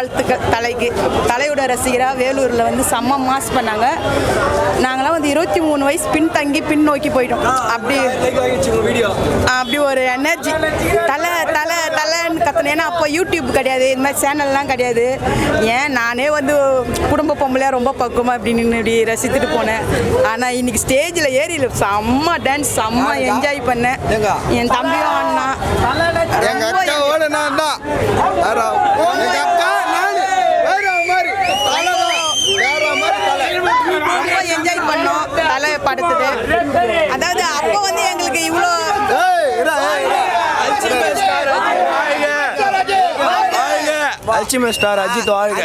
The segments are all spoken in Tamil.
வாழ்த்துக்கள் தலைக்கு. தலையோட ரசிகராக வேலூரில் வந்து செம்ம மாஸ் பண்ணாங்க. நாங்களாம் வந்து 23 வயசு பின்தங்கி நோக்கி போயிட்டோம். அப்படி ஒரு எனர்ஜி. தலைன்னு கத்தணும். ஏன்னா அப்போ யூடியூப் கிடையாது, இது மாதிரி சேனல்லாம் கிடையாது. ஏன் நானே வந்து குடும்ப பொம்பளையாக ரொம்ப பக்குவமாக இப்படி நின்று இப்படி ரசித்துட்டு போனேன். ஆனால் இன்னைக்கு ஸ்டேஜில் ஏறி செம்ம டான்ஸ், செம்ம என்ஜாய் பண்ணேன். என் தம்பியும் அண்ணா ரொம்ப என்ஜாய் பண்ணோம். தலை படுத்துது. அதாவது அப்போ வந்து எங்களுக்கு இவ்வளோ ஸ்டார் அஜித் வாழ்க.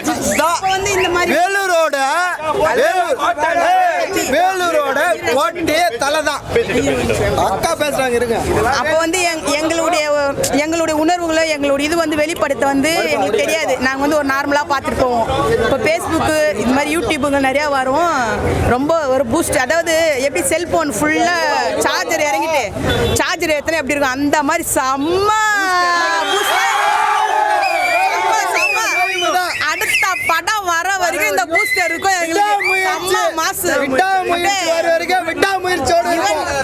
வந்து இந்த மாதிரி வேலூரோட கோட்டையே தலை தான். அக்கா பேசுறாங்க இருங்க. அப்போ வந்து எங்களுடைய உணர்வுகளை எங்களுடைய இது வந்து வெளிப்படுத்த வந்து எங்களுக்கு தெரியாது. நாங்கள் வந்து ஒரு நார்மலாக பார்த்துட்டு போவோம். இப்போ ஃபேஸ்புக்கு இது மாதிரி யூடியூப்புங்க நிறையா வரும். ரொம்ப ஒரு பூஸ்ட். அதாவது எப்படி செல்ஃபோன் ஃபுல்லாக சார்ஜர் இறங்கிட்டு சார்ஜர் எத்தனை எப்படி இருக்கும் அந்த மாதிரி செம்ம பூஸ்ட். அடுத்த படம் வர வரைக்கும் இந்த பூஸ்டர் இருக்கும். எங்களுக்கு மாசு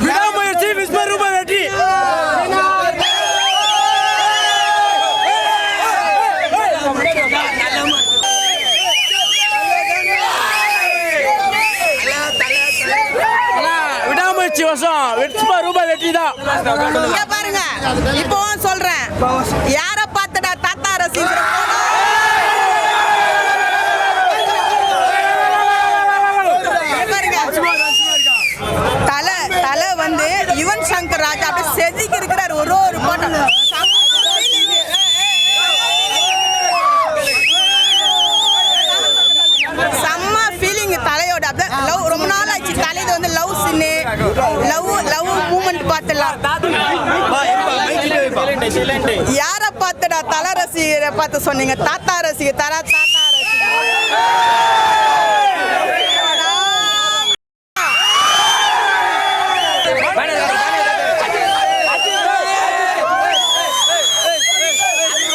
விடாமுயற்சி விஸ்வரூப வெற்றி. விடாமுயற்சி வசம் விஸ்வரூப வெற்றி தான். பாருங்க, இப்போ சொல்றேன், யார பார்த்தடா தாத்தா ரசிகர் தலை வந்து யுவன் சங்கர் ராஜா அப்படியே செதுக்கி இருக்கிறார். ஒரு பாட்டம் செம்ம ஃபீலிங் தலையோட. லவ் ரொம்ப நாள் ஆச்சு. தலையில வந்து லவ் சின்னு லவ் மூமெண்ட் பார்த்துலாம். யார பார்த்தடா தலை ரசிகரை பார்த்து சொன்னீங்க? தாத்தா ரசிகர். தாத்தா ரசிகர்.